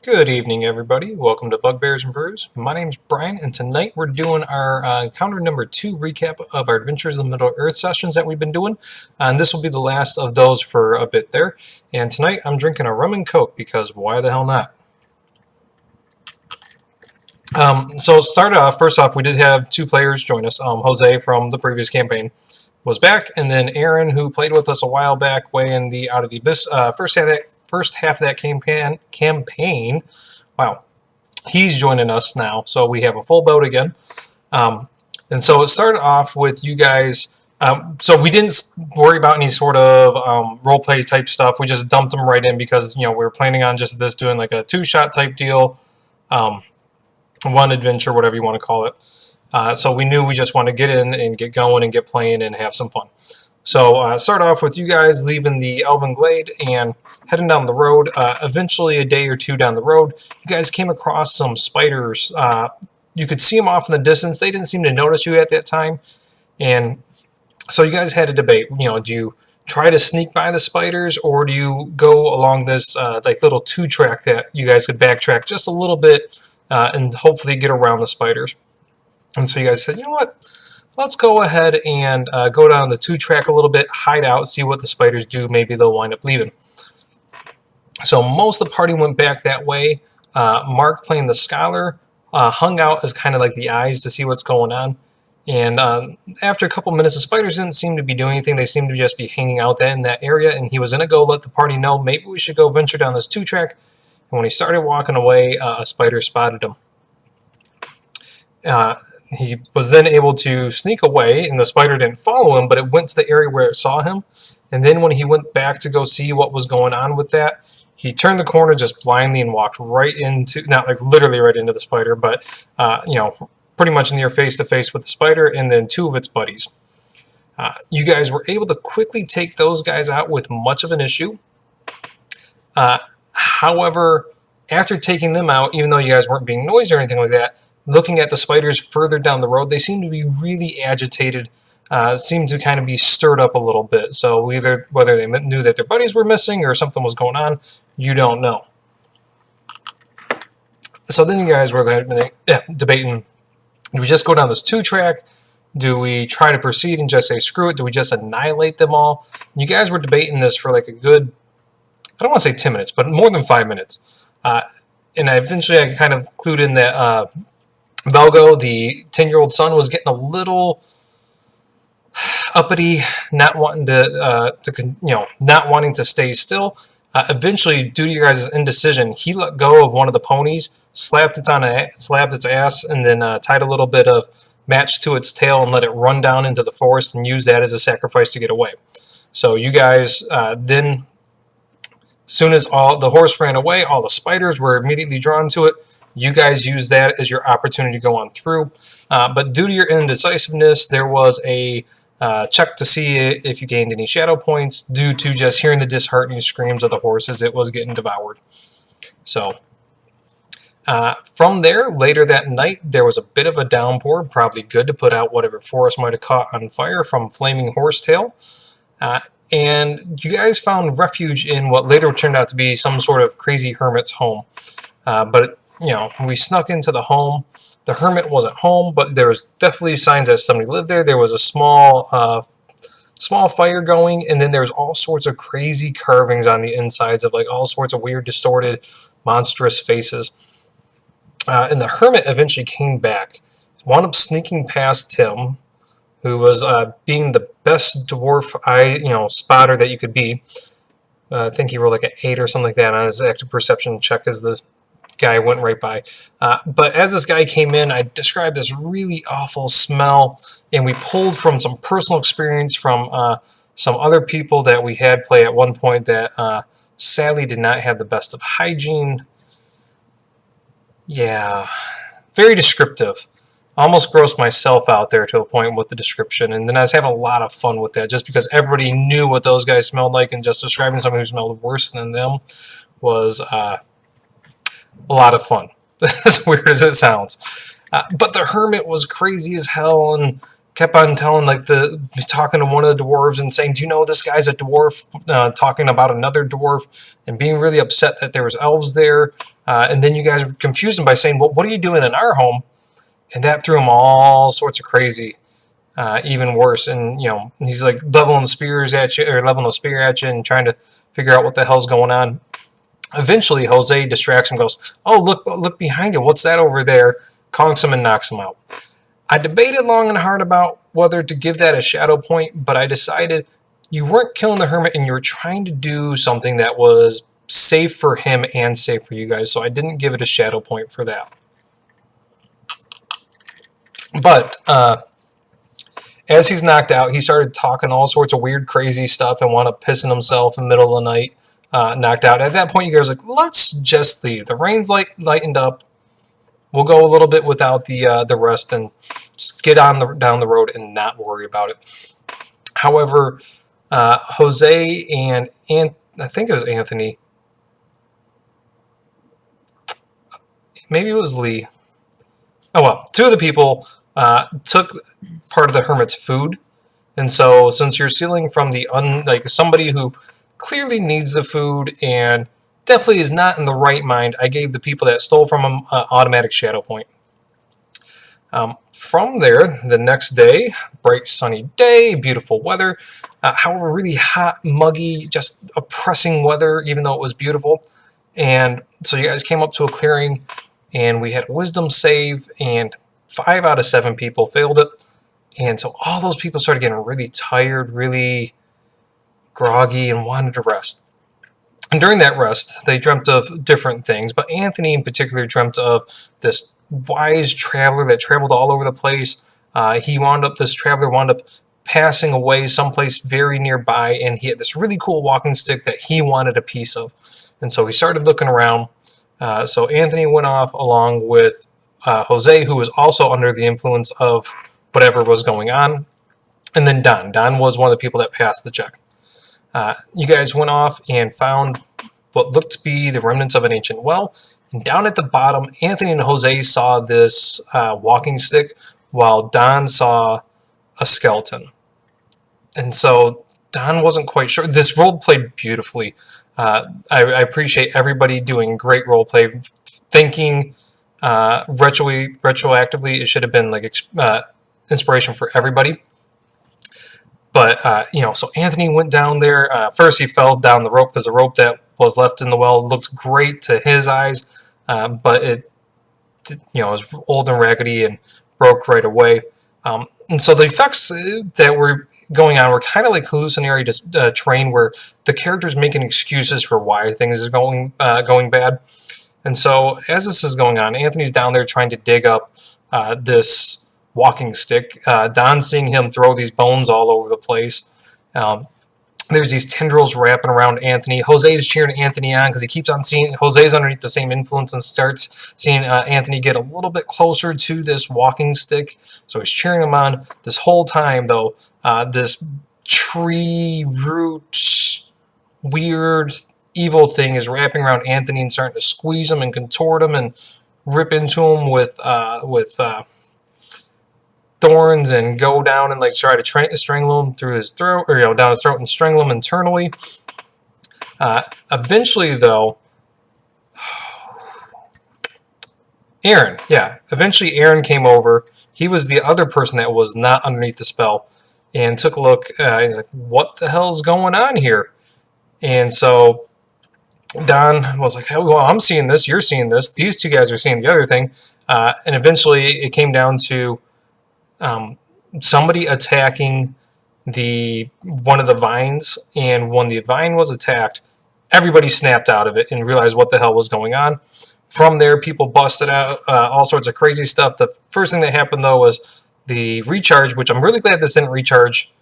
Good evening, everybody. Welcome to Bugbears and Brews. My name's Brian, and tonight we're doing our encounter number 2 recap of our Adventures in the Middle Earth sessions that we've been doing. And this will be the last of those for a bit there. And tonight I'm drinking a rum and coke because why the hell not? So start off, first off, we did have 2 players join us. Jose from the previous campaign was back, and then Aaron, who played with us a while back, way in the Out of the Abyss first half of that campaign. Wow, he's joining us now, so we have a full boat again. And so it started off with you guys. So we didn't worry about any sort of roleplay type stuff. We just dumped them right in because we were planning on just this doing like a 2-shot type deal, one adventure, whatever you want to call it. So we knew we just wanted to get in and get going and get playing and have some fun. So start off with you guys leaving the Elven Glade and heading down the road. Eventually, a day or 2 down the road, you guys came across some spiders. You could see them off in the distance. They didn't seem to notice you at that time. And so you guys had a debate. Do you try to sneak by the spiders, or do you go along this like little 2-track that you guys could backtrack just a little bit and hopefully get around the spiders? And so you guys said, you know what? Let's go ahead and go down the 2-track a little bit, hide out, see what the spiders do. Maybe they'll wind up leaving. So most of the party went back that way. Mark, playing the scholar, hung out as kind of like the eyes to see what's going on. And after a couple minutes, the spiders didn't seem to be doing anything. They seemed to just be hanging out in that area. And he was going to go let the party know maybe we should go venture down this 2-track. And when he started walking away, a spider spotted him. He was then able to sneak away, and the spider didn't follow him, but it went to the area where it saw him. And then when he went back to go see what was going on with that, he turned the corner just blindly and walked right into, not like literally right into the spider, but, pretty much near face-to-face with the spider and then 2 of its buddies. You guys were able to quickly take those guys out with much of an issue. However, after taking them out, even though you guys weren't being noisy or anything like that, looking at the spiders further down the road, they seem to be really agitated, seem to kind of be stirred up a little bit. So whether they knew that their buddies were missing or something was going on, you don't know. So then you guys were debating, do we just go down this 2-track? Do we try to proceed and just say screw it? Do we just annihilate them all? And you guys were debating this for like a good, I don't want to say 10 minutes, but more than 5 minutes. And eventually I kind of clued in that Belgo, the 10-year-old son, was getting a little uppity, not wanting not wanting to stay still. Eventually, due to your guys' indecision, he let go of one of the ponies, slapped its ass, and then tied a little bit of match to its tail and let it run down into the forest and use that as a sacrifice to get away. So you guys then, as soon as the horse ran away, all the spiders were immediately drawn to it. You guys used that as your opportunity to go on through. But due to your indecisiveness, there was a check to see if you gained any shadow points due to just hearing the disheartening screams of the horse as it was getting devoured. So from there, later that night, there was a bit of a downpour, probably good to put out whatever forest might have caught on fire from flaming horsetail. And you guys found refuge in what later turned out to be some sort of crazy hermit's home. But we snuck into the home. The hermit wasn't home, but there was definitely signs that somebody lived there. There was a small fire going, and then there was all sorts of crazy carvings on the insides of like all sorts of weird, distorted, monstrous faces. And the hermit eventually came back, wound up sneaking past Tim, who was being the best dwarf spotter that you could be. I think he rolled like an 8 or something like that on his active perception check as the guy went right by. But as this guy came in, I described this really awful smell, and we pulled from some personal experience from some other people that we had play at one point that sadly did not have the best of hygiene. Yeah, very descriptive. Almost grossed myself out there to a point with the description, and then I was having a lot of fun with that just because everybody knew what those guys smelled like, and just describing someone who smelled worse than them was a lot of fun, as weird as it sounds. But the hermit was crazy as hell and kept on telling, talking to one of the dwarves and saying, do you know this guy's a dwarf? Talking about another dwarf and being really upset that there was elves there. And then you guys confused him by saying, well, what are you doing in our home? And that threw him all sorts of crazy, even worse. And, he's like leveling spears at you, or leveling a spear at you and trying to figure out what the hell's going on. Eventually, Jose distracts him, goes, oh, look behind you. What's that over there? Conks him and knocks him out. I debated long and hard about whether to give that a shadow point, but I decided you weren't killing the hermit and you were trying to do something that was safe for him and safe for you guys, so I didn't give it a shadow point for that. But as he's knocked out, he started talking all sorts of weird, crazy stuff and wound up pissing himself in the middle of the night, knocked out. At that point, you guys were like, let's just leave. The rain's lightened up. We'll go a little bit without the rest and just get down the road and not worry about it. However, Jose and I think it was Anthony. Maybe it was Lee. Oh well, two of the people took part of the hermit's food, and so since you're stealing from the somebody who clearly needs the food and definitely is not in the right mind, I gave the people that stole from him automatic shadow point. From there, the next day, bright sunny day, beautiful weather. However, really hot, muggy, just oppressing weather, even though it was beautiful. And so you guys came up to a clearing, and we had a wisdom save, and 5 out of 7 people failed it. And so all those people started getting really tired, really groggy, and wanted to rest. And during that rest, they dreamt of different things, but Anthony in particular dreamt of this wise traveler that traveled all over the place. This traveler wound up passing away someplace very nearby, and he had this really cool walking stick that he wanted a piece of. And so he started looking around. So Anthony went off along with Jose, who was also under the influence of whatever was going on. And then Don. Don was one of the people that passed the check. You guys went off and found what looked to be the remnants of an ancient well. And down at the bottom, Anthony and Jose saw this walking stick, while Don saw a skeleton. And so Don wasn't quite sure. This role played beautifully. I appreciate everybody doing great role play. Thinking retroactively, it should have been like inspiration for everybody. But, so Anthony went down there. First, he fell down the rope because the rope that was left in the well looked great to his eyes, but it was old and raggedy and broke right away. And so the effects that were going on were kind of like hallucinatory terrain, where the character's making excuses for why things are going bad. And so as this is going on, Anthony's down there trying to dig up this walking stick. Don's seeing him throw these bones all over the place. There's these tendrils wrapping around Anthony. Jose's cheering Anthony on because he keeps on seeing Jose's underneath the same influence and starts seeing Anthony get a little bit closer to this walking stick. So he's cheering him on. This whole time, though, this tree root, weird, evil thing is wrapping around Anthony and starting to squeeze him and contort him and rip into him with thorns and go down and try to strangle him through his throat, or down his throat and strangle him internally. Eventually, though, Eventually, Aaron came over. He was the other person that was not underneath the spell, and took a look. He's like, "What the hell's going on here?" And so Don was like, "Well, I'm seeing this. You're seeing this. These two guys are seeing the other thing." And eventually, it came down to somebody attacking one of the vines, and when the vine was attacked, everybody snapped out of it and realized what the hell was going on. From there, people busted out all sorts of crazy stuff. The first thing that happened, though, was the recharge, which I'm really glad this didn't recharge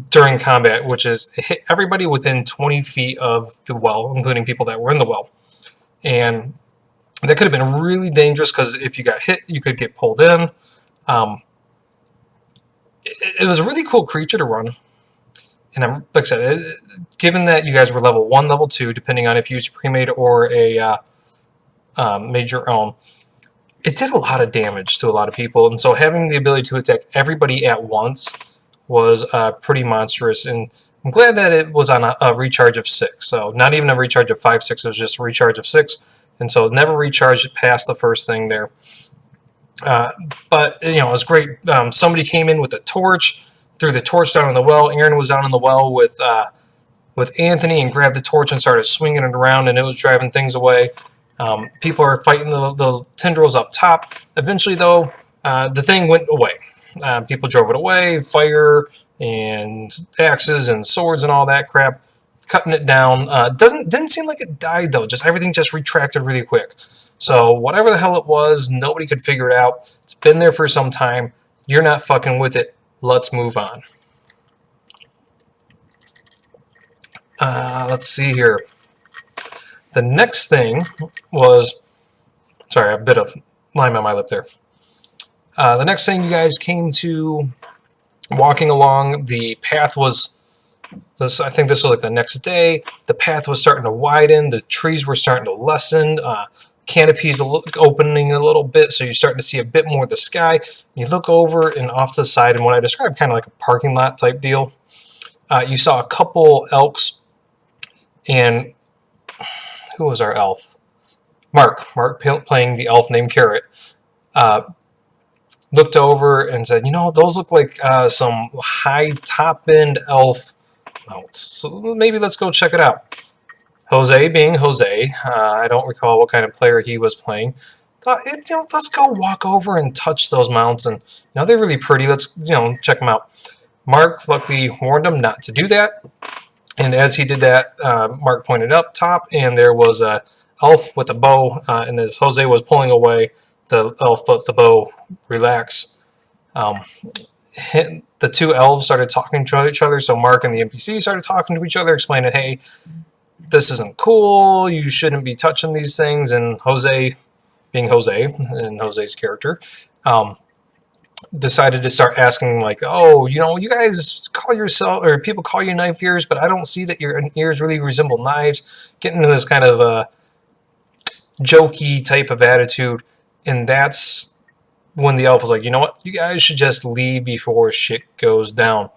during combat, which is it hit everybody within 20 feet of the well, including people that were in the well. And that could have been really dangerous because if you got hit, you could get pulled in. It was a really cool creature to run, and like I said, given that you guys were level 1, level 2, depending on if you used a pre-made or a made your own, it did a lot of damage to a lot of people, and so having the ability to attack everybody at once was pretty monstrous. And I'm glad that it was on a recharge of 6, so not even a recharge of 5, 6, it was just a recharge of 6. and so it never recharged it past the first thing there. But it was great. Somebody came in with a torch, threw the torch down in the well. Aaron was down in the well with Anthony and grabbed the torch and started swinging it around, and it was driving things away. People are fighting the tendrils up top. Eventually, though, the thing went away. People drove it away, fire and axes and swords and all that crap, cutting it down. Didn't seem like it died, though. Just everything just retracted really quick. So whatever the hell it was, nobody could figure it out. It's been there for some time. You're not fucking with it. Let's move on. Let's see here. The next thing was... Sorry, a bit of lime on my lip there. The next thing you guys came to, walking along, the path was... I think this was like the next day. The path was starting to widen. The trees were starting to lessen. Canopies opening a little bit, so you're starting to see a bit more of the sky. You look over and off to the side, and what I described kind of like a parking lot type deal. You saw a couple elks, and who was our elf? Mark playing the elf named Carrot. Looked over and said, those look like some high top-end elf mounts. So maybe let's go check it out. Jose, being Jose, I don't recall what kind of player he was playing. Thought, let's go walk over and touch those mounts, and they're really pretty. Let's check them out. Mark luckily warned him not to do that, and as he did that, Mark pointed up top, and there was a elf with a bow, and as Jose was pulling away, the elf let the bow relax. The two elves started talking to each other, so Mark and the NPC started talking to each other, explaining, hey, this isn't cool, you shouldn't be touching these things, and Jose, being Jose, and Jose's character, decided to start asking, like, oh, you guys call yourself, or people call you knife ears, but I don't see that your ears really resemble knives, getting into this kind of jokey type of attitude, and that's when the elf was like, you know what, you guys should just leave before shit goes down.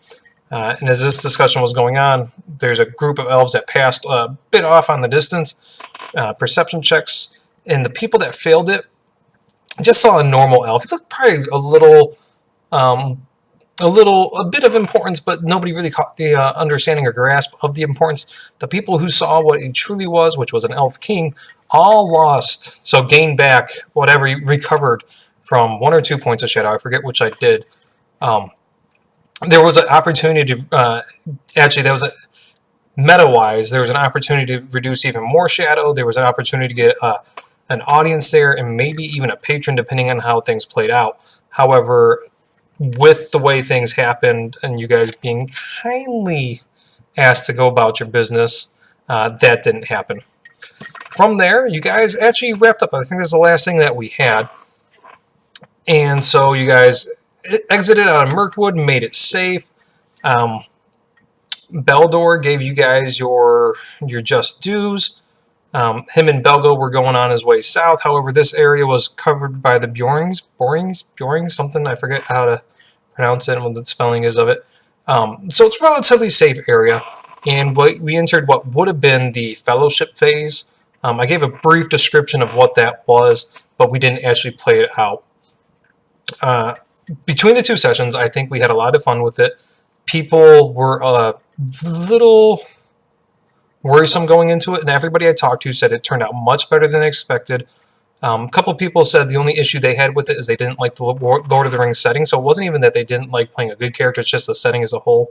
And as this discussion was going on, there's a group of elves that passed a bit off on the distance, perception checks, and the people that failed it just saw a normal elf. He looked probably a bit of importance, but nobody really caught the understanding or grasp of the importance. The people who saw what he truly was, which was an elf king, all lost, so gained back whatever he recovered from 1 or 2 points of shadow. I forget which I did. There was an opportunity to, meta-wise, there was an opportunity to reduce even more shadow. There was an opportunity to get an audience there, and maybe even a patron, depending on how things played out. However, with the way things happened, and you guys being kindly asked to go about your business, that didn't happen. From there, you guys actually wrapped up. I think this is the last thing that we had. And so you guys exited out of Mirkwood, made it safe. Beldor gave you guys your just dues. Him and Belgo were going on his way south. However, this area was covered by the Borings, something, I forget how to pronounce it and what the spelling is of it. So it's a relatively safe area. And we entered what would have been the fellowship phase. I gave a brief description of what that was, but we didn't actually play it out. Between the two sessions, I think we had a lot of fun with it. People were a little worrisome going into it, and everybody I talked to said it turned out much better than expected. A couple people said the only issue they had with it is they didn't like the Lord of the Rings setting, so it wasn't even that they didn't like playing a good character, it's just the setting as a whole.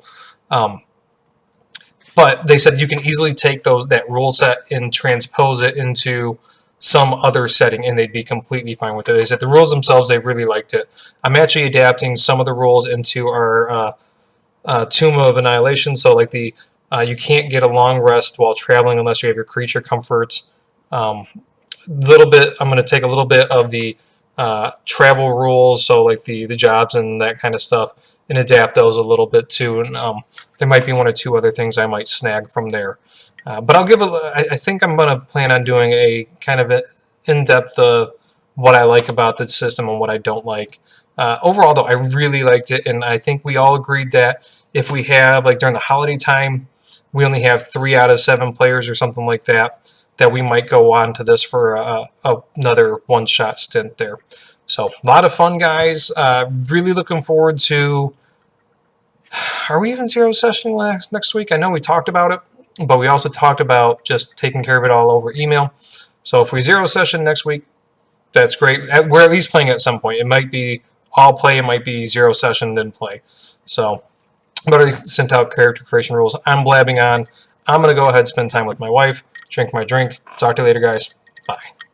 But they said you can easily take that rule set and transpose it into some other setting, and they'd be completely fine with it. They said the rules themselves, they really liked it. I'm actually adapting some of the rules into our Tomb of Annihilation, so like you can't get a long rest while traveling unless you have your creature comforts. I'm going to take a little bit of the travel rules, so like the jobs and that kind of stuff, and adapt those a little bit too. And there might be 1 or 2 other things I might snag from there. But I think I'm going to plan on doing a kind of in-depth of what I like about the system and what I don't like. Overall, though, I really liked it, and I think we all agreed that if we have, like during the holiday time, we only have 3 out of 7 players or something like that. that we might go on to this for another one-shot stint there. So a lot of fun, guys. Really looking forward to. Are we even zero sessioning next week? I know we talked about it, but we also talked about just taking care of it all over email. So if we zero session next week, that's great. We're at least playing at some point. It might be all play. It might be zero session, then play. So, but I sent out character creation rules. I'm blabbing on. I'm going to go ahead and spend time with my wife, drink my drink. Talk to you later, guys. Bye.